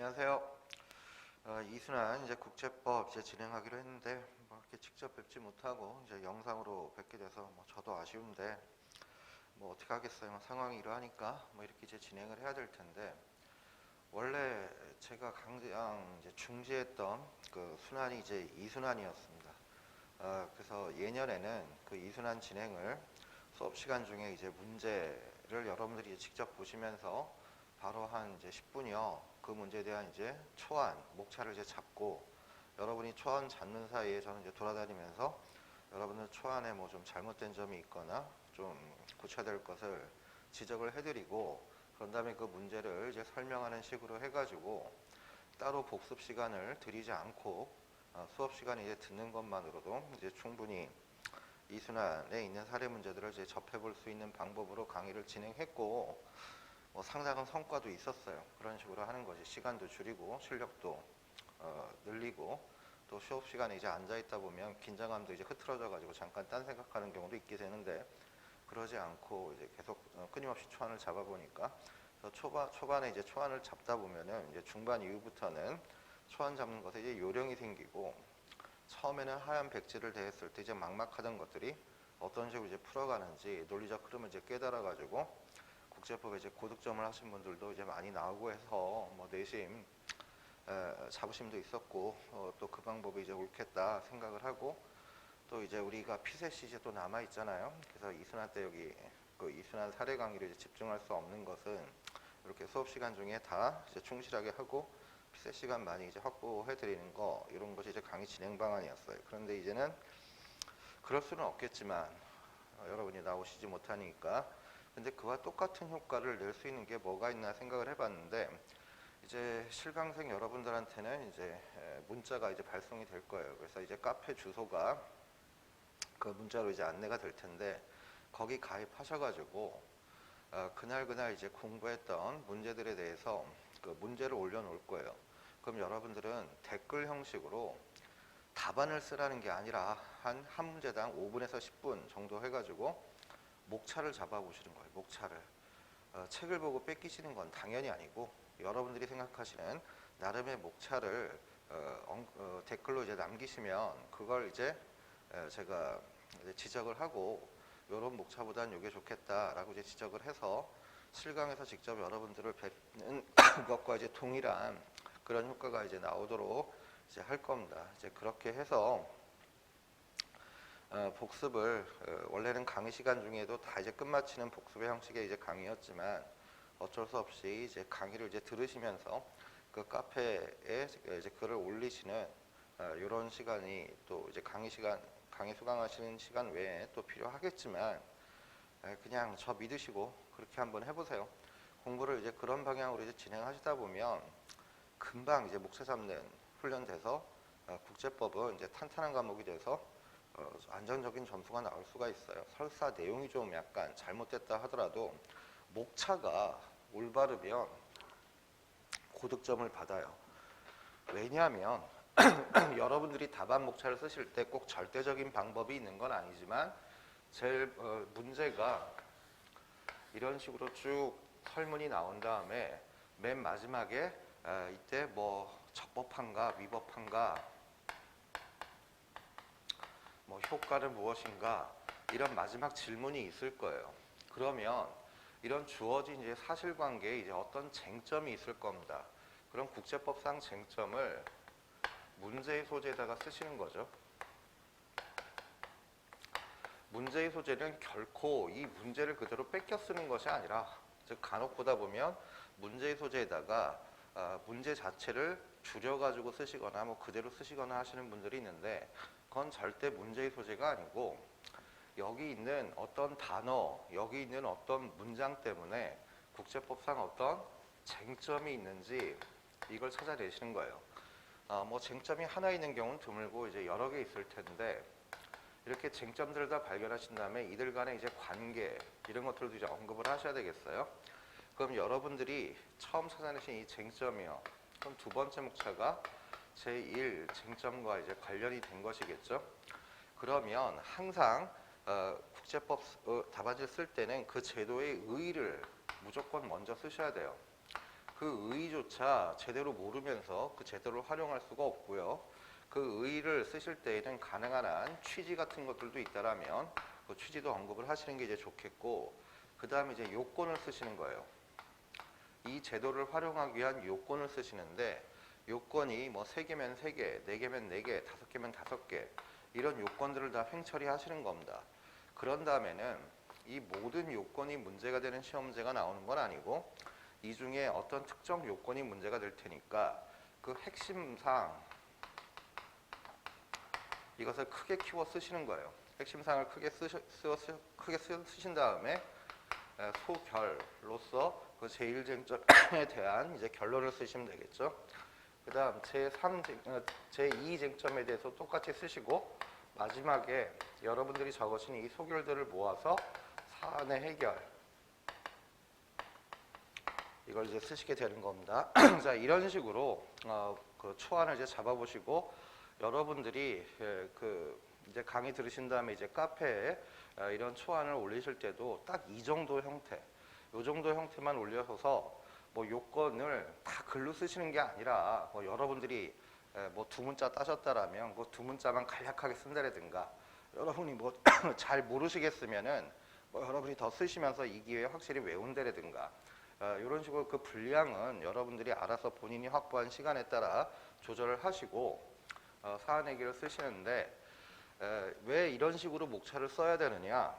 안녕하세요. 이순환 이제 국제법 이제 진행하기로 했는데 뭐 이렇게 직접 뵙지 못하고 이제 영상으로 뵙게 돼서 뭐 저도 아쉬운데 뭐 어떻게 하겠어요. 뭐 상황이 이러하니까 뭐 이렇게 이제 진행을 해야 될 텐데 원래 제가 강장 이제 중지했던 그 순환이 이제 이순환이었습니다. 그래서 예년에는 그 이순환 진행을 수업 시간 중에 이제 문제를 여러분들이 직접 보시면서 바로 한 이제 10분이요. 그 문제에 대한 이제 초안, 목차를 이제 잡고 여러분이 초안 잡는 사이에 저는 이제 돌아다니면서 여러분들 초안에 뭐 좀 잘못된 점이 있거나 좀 고쳐야 될 것을 지적을 해드리고 그런 다음에 그 문제를 이제 설명하는 식으로 해가지고 따로 복습 시간을 드리지 않고 수업 시간에 이제 듣는 것만으로도 이제 충분히 이순환에 있는 사례 문제들을 이제 접해볼 수 있는 방법으로 강의를 진행했고 뭐 상당한 성과도 있었어요. 그런 식으로 하는 것이 시간도 줄이고 실력도 늘리고 또 수업 시간에 이제 앉아 있다 보면 긴장감도 이제 흐트러져 가지고 잠깐 딴 생각하는 경우도 있게 되는데 그러지 않고 이제 계속 끊임없이 초안을 잡아 보니까 초반에 이제 초안을 잡다 보면은 이제 중반 이후부터는 초안 잡는 것에 이제 요령이 생기고 처음에는 하얀 백지를 대했을 때 이제 막막하던 것들이 어떤 식으로 이제 풀어가는지 논리적 흐름을 이제 깨달아 가지고 국제법에 이제 고득점을 하신 분들도 이제 많이 나오고 해서 뭐 내심 자부심도 있었고 또 그 방법이 이제 옳겠다 생각을 하고 또 이제 우리가 피셋이 이제 또 남아 있잖아요. 그래서 이순환 때 여기 그 이순환 사례 강의를 이제 집중할 수 없는 것은 이렇게 수업 시간 중에 다 이제 충실하게 하고 피셋 시간 많이 이제 확보해 드리는 거 이런 것이 이제 강의 진행 방안이었어요. 그런데 이제는 그럴 수는 없겠지만 여러분이 나오시지 못하니까 근데 그와 똑같은 효과를 낼 수 있는 게 뭐가 있나 생각을 해봤는데 이제 실강생 여러분들한테는 이제 문자가 이제 발송이 될 거예요. 그래서 이제 카페 주소가 그 문자로 이제 안내가 될 텐데 거기 가입하셔가지고 그날 이제 공부했던 문제들에 대해서 그 문제를 올려놓을 거예요. 그럼 여러분들은 댓글 형식으로 답안을 쓰라는 게 아니라 한 문제당 5분에서 10분 정도 해가지고 목차를 잡아보시는 거예요. 목차를. 책을 보고 뺏기시는 건 당연히 아니고 여러분들이 생각하시는 나름의 목차를 댓글로 이제 남기시면 그걸 이제 제가 이제 지적을 하고 이런 목차보다는 이게 좋겠다라고 이제 지적을 해서 실강에서 직접 여러분들을 뵙는 것과 이제 동일한 그런 효과가 이제 나오도록 이제 할 겁니다. 이제 그렇게 해서 복습을 원래는 강의 시간 중에도 다 이제 끝마치는 복습의 형식의 이제 강의였지만 어쩔 수 없이 이제 강의를 이제 들으시면서 그 카페에 이제 글을 올리시는 이런 시간이 또 이제 강의 수강하시는 시간 외에 또 필요하겠지만 그냥 저 믿으시고 그렇게 한번 해보세요. 공부를 이제 그런 방향으로 이제 진행하시다 보면 금방 이제 목차 잡는 훈련돼서 국제법은 이제 탄탄한 과목이 돼서 안정적인 점수가 나올 수가 있어요. 설사 내용이 좀 약간 잘못됐다 하더라도 목차가 올바르면 고득점을 받아요. 왜냐하면 여러분들이 답안 목차를 쓰실 때 꼭 절대적인 방법이 있는 건 아니지만 제일 문제가 이런 식으로 쭉 설문이 나온 다음에 맨 마지막에 이때 뭐 적법한가 위법한가 뭐 효과는 무엇인가 이런 마지막 질문이 있을 거예요. 그러면 이런 주어진 이제 사실관계에 이제 어떤 쟁점이 있을 겁니다. 그럼 국제법상 쟁점을 문제의 소재에다가 쓰시는 거죠. 문제의 소재는 결코 이 문제를 그대로 뺏겨 쓰는 것이 아니라 즉 간혹 보다 보면 문제의 소재에다가 문제 자체를 줄여가지고 쓰시거나 뭐 그대로 쓰시거나 하시는 분들이 있는데 그건 절대 문제의 소재가 아니고 여기 있는 어떤 단어, 여기 있는 어떤 문장 때문에 국제법상 어떤 쟁점이 있는지 이걸 찾아내시는 거예요. 뭐 쟁점이 하나 있는 경우는 드물고 이제 여러 개 있을 텐데 이렇게 쟁점들을 다 발견하신 다음에 이들 간의 이제 관계 이런 것들도 이제 언급을 하셔야 되겠어요. 그럼 여러분들이 처음 찾아내신 이 쟁점이요. 그럼 두 번째 목차가 제1 쟁점과 이제 관련이 된 것이겠죠. 그러면 항상 국제법 답안지를 쓸 때는 그 제도의 의의를 무조건 먼저 쓰셔야 돼요. 그 의의조차 제대로 모르면서 그 제대로 활용할 수가 없고요. 그 의의를 쓰실 때에는 가능한 한 취지 같은 것들도 있다라면 그 취지도 언급을 하시는 게 이제 좋겠고, 그 다음에 이제 요건을 쓰시는 거예요. 이 제도를 활용하기 위한 요건을 쓰시는데, 요건이 뭐 3개면 3개, 4개면 4개, 5개면 5개, 이런 요건들을 다 횡처리 하시는 겁니다. 그런 다음에는 이 모든 요건이 문제가 되는 시험제가 나오는 건 아니고, 이 중에 어떤 특정 요건이 문제가 될 테니까 그 핵심 사항, 이것을 크게 키워 쓰시는 거예요. 핵심 사항을 크게 쓰신 다음에 소결로서 그 제1쟁점에 대한 이제 결론을 쓰시면 되겠죠. 그 다음 제2쟁점에 대해서 똑같이 쓰시고, 마지막에 여러분들이 적으신 이 소결들을 모아서 사안의 해결, 이걸 이제 쓰시게 되는 겁니다. 자, 이런 식으로 그 초안을 이제 잡아보시고, 여러분들이 이제 강의 들으신 다음에 이제 카페에 이런 초안을 올리실 때도 딱 이 정도 형태, 이 정도 형태만 올려서 뭐 요건을 다 글로 쓰시는 게 아니라, 뭐 여러분들이 뭐 2문자 따셨다라면 그 2문자만 간략하게 쓴다라든가, 여러분이 뭐 잘 모르시겠으면은 뭐 여러분이 더 쓰시면서 이 기회에 확실히 외운다라든가, 이런 식으로 그 분량은 여러분들이 알아서 본인이 확보한 시간에 따라 조절을 하시고 사안얘기를 쓰시는데, 왜 이런 식으로 목차를 써야 되느냐?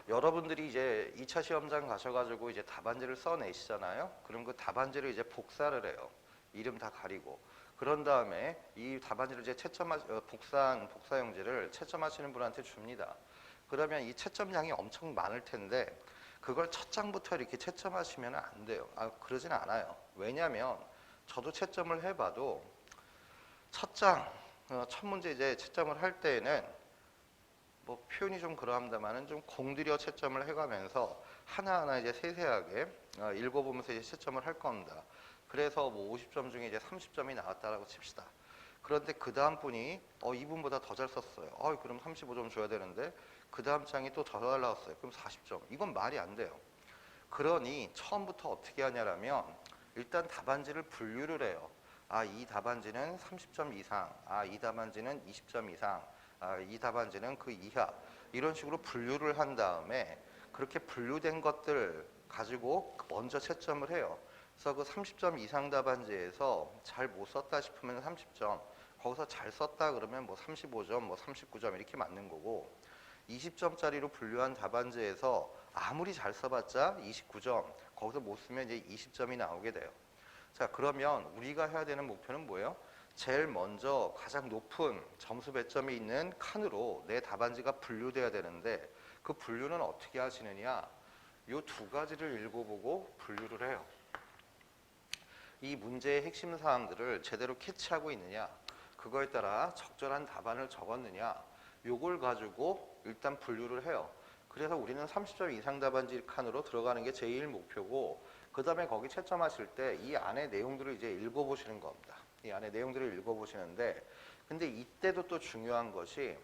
여러분들이 이제 2차 시험장 가셔가지고 이제 답안지를 써내시잖아요. 그럼 그 답안지를 이제 복사를 해요. 이름 다 가리고. 그런 다음에 이 답안지를 이제 복사용지를 채점하시는 분한테 줍니다. 그러면 이 채점량이 엄청 많을 텐데, 그걸 첫 장부터 이렇게 채점하시면 안 돼요. 그러진 않아요. 왜냐하면 저도 채점을 해봐도 첫 문제 이제 채점을 할 때에는 뭐 표현이 좀 그러합니다만은 좀 공들여 채점을 해가면서 하나하나 이제 세세하게 읽어보면서 이제 채점을 할 겁니다. 그래서 뭐 50점 중에 이제 30점이 나왔다라고 칩시다. 그런데 그 다음 분이 이분보다 더 잘 썼어요. 그럼 35점 줘야 되는데 그 다음 장이 또 더 잘 나왔어요. 그럼 40점. 이건 말이 안 돼요. 그러니 처음부터 어떻게 하냐라면 일단 답안지를 분류를 해요. 이 답안지는 30점 이상, 이 답안지는 20점 이상, 이 답안지는 그 이하, 이런 식으로 분류를 한 다음에 그렇게 분류된 것들 가지고 먼저 채점을 해요. 그래서 그 30점 이상 답안지에서 잘 못 썼다 싶으면 30점, 거기서 잘 썼다 그러면 뭐 35점, 뭐 39점 이렇게 맞는 거고, 20점짜리로 분류한 답안지에서 아무리 잘 써봤자 29점, 거기서 못 쓰면 이제 20점이 나오게 돼요. 자, 그러면 우리가 해야 되는 목표는 뭐예요? 제일 먼저 가장 높은 점수 배점이 있는 칸으로 내 답안지가 분류돼야 되는데, 그 분류는 어떻게 하시느냐? 이 2가지를 읽어보고 분류를 해요. 이 문제의 핵심 사항들을 제대로 캐치하고 있느냐, 그거에 따라 적절한 답안을 적었느냐, 요걸 가지고 일단 분류를 해요. 그래서 우리는 30점 이상 답안지 칸으로 들어가는 게 제일 목표고, 그 다음에 거기 채점하실 때 이 안에 내용들을 이제 읽어보시는 겁니다. 이 안에 내용들을 읽어보시는데, 근데 이때도 또 중요한 것이,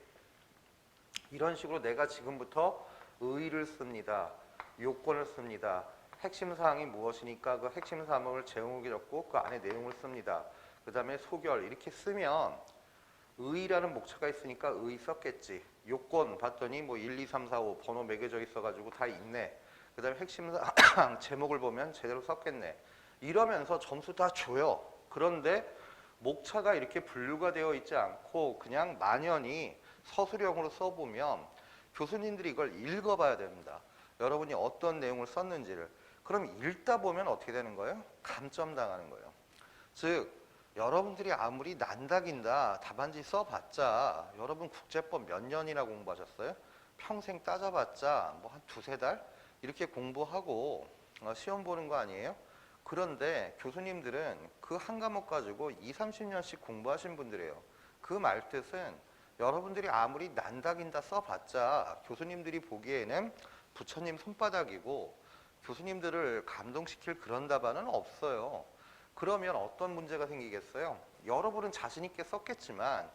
이런 식으로 내가 지금부터 의의를 씁니다, 요건을 씁니다, 핵심 사항이 무엇이니까 그 핵심 사항을 제목에 적고 그 안에 내용을 씁니다, 그 다음에 소결, 이렇게 쓰면 의의라는 목차가 있으니까 의의 썼겠지. 요건 봤더니 뭐 1, 2, 3, 4, 5 번호 매겨져 있어가지고 다 있네. 그 다음에 핵심 사항 제목을 보면 제대로 썼겠네. 이러면서 점수 다 줘요. 그런데 목차가 이렇게 분류가 되어 있지 않고 그냥 만연히 서술형으로 써보면 교수님들이 이걸 읽어봐야 됩니다. 여러분이 어떤 내용을 썼는지를. 그럼 읽다 보면 어떻게 되는 거예요? 감점 당하는 거예요. 즉 여러분들이 아무리 난다긴다 답안지 써봤자, 여러분 국제법 몇 년이나 공부하셨어요? 평생 따져봤자 뭐 한 2-3달? 이렇게 공부하고 시험 보는 거 아니에요? 그런데 교수님들은 그 한 과목 가지고 20-30년씩 공부하신 분들이에요. 그 말뜻은 여러분들이 아무리 난다긴다 써봤자 교수님들이 보기에는 부처님 손바닥이고, 교수님들을 감동시킬 그런 답안은 없어요. 그러면 어떤 문제가 생기겠어요? 여러분은 자신 있게 썼겠지만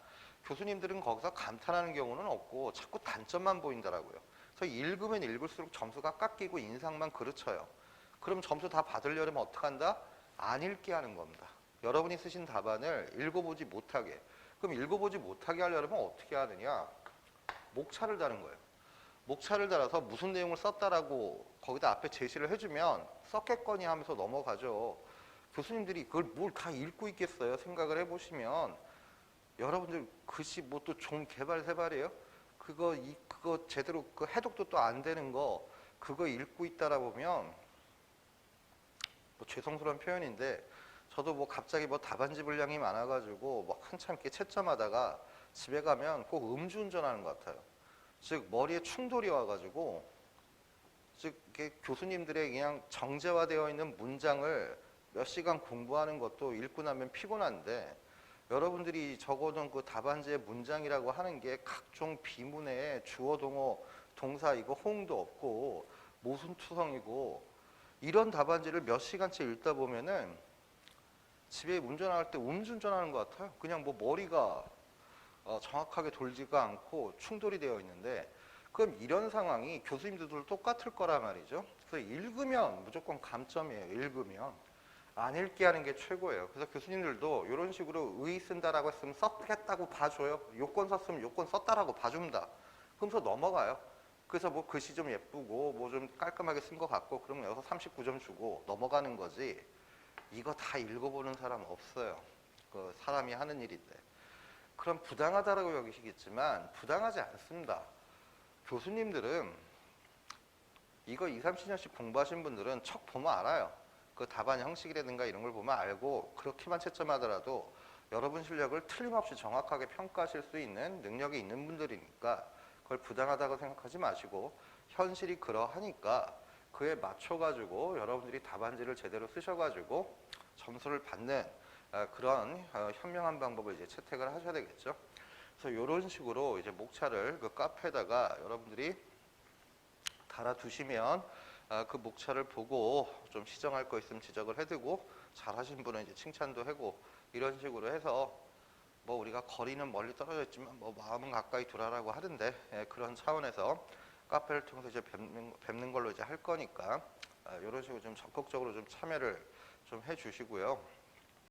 교수님들은 거기서 감탄하는 경우는 없고 자꾸 단점만 보인다라고요. 그래서 읽으면 읽을수록 점수가 깎이고 인상만 그르쳐요. 그럼 점수 다 받으려면 어떡한다? 안 읽게 하는 겁니다. 여러분이 쓰신 답안을 읽어보지 못하게. 그럼 읽어보지 못하게 하려면 어떻게 하느냐? 목차를 다는 거예요. 목차를 달아서 무슨 내용을 썼다라고 거기다 앞에 제시를 해주면 썼겠거니 하면서 넘어가죠. 교수님들이 그걸 뭘 다 읽고 있겠어요? 생각을 해보시면 여러분들 글씨 뭐 또 좀 개발세발이에요? 그거 제대로 그 해독도 또 안 되는 거 그거 읽고 있다라 보면 뭐 죄송스러운 표현인데 저도 뭐 갑자기 뭐 답안지 분량이 많아가지고 뭐 한참 이렇게 채점하다가 집에 가면 꼭 음주운전하는 것 같아요. 즉 머리에 충돌이 와가지고 즉 이게 교수님들의 그냥 정제화되어 있는 문장을 몇 시간 공부하는 것도 읽고 나면 피곤한데 여러분들이 적어둔 그 답안지의 문장이라고 하는 게 각종 비문에 주어 동어 동사이고 호응도 없고 모순투성이고 이런 답안지를 몇 시간째 읽다 보면은 집에 운전할 때 음주운전하는 것 같아요. 그냥 뭐 머리가 정확하게 돌지가 않고 충돌이 되어 있는데 그럼 이런 상황이 교수님들도 똑같을 거란 말이죠. 그래서 읽으면 무조건 감점이에요. 읽으면. 안 읽게 하는 게 최고예요. 그래서 교수님들도 이런 식으로 의 쓴다라고 했으면 썼겠다고 봐줘요. 요건 썼으면 요건 썼다라고 봐줍니다. 그러면서 넘어가요. 그래서 뭐 글씨 좀 예쁘고 뭐 좀 깔끔하게 쓴 것 같고 그러면 여기서 39점 주고 넘어가는 거지 이거 다 읽어보는 사람 없어요. 그 사람이 하는 일인데. 그럼 부당하다라고 여기시겠지만 부당하지 않습니다. 교수님들은 이거 2, 30년씩 공부하신 분들은 척 보면 알아요. 그 답안 형식이라든가 이런 걸 보면 알고 그렇게만 채점하더라도 여러분 실력을 틀림없이 정확하게 평가하실 수 있는 능력이 있는 분들이니까 그걸 부당하다고 생각하지 마시고 현실이 그러하니까 그에 맞춰가지고 여러분들이 답안지를 제대로 쓰셔가지고 점수를 받는 그런 현명한 방법을 이제 채택을 하셔야 되겠죠. 그래서 이런 식으로 이제 목차를 그 카페에다가 여러분들이 달아두시면 그 목차를 보고 좀 시정할 거 있으면 지적을 해두고 잘하신 분은 이제 칭찬도 하고 이런 식으로 해서 뭐 우리가 거리는 멀리 떨어져 있지만 뭐 마음은 가까이 두라라고 하던데 그런 차원에서 카페를 통해서 이제 뵙는 걸로 이제 할 거니까 이런 식으로 좀 적극적으로 좀 참여를 좀 해주시고요.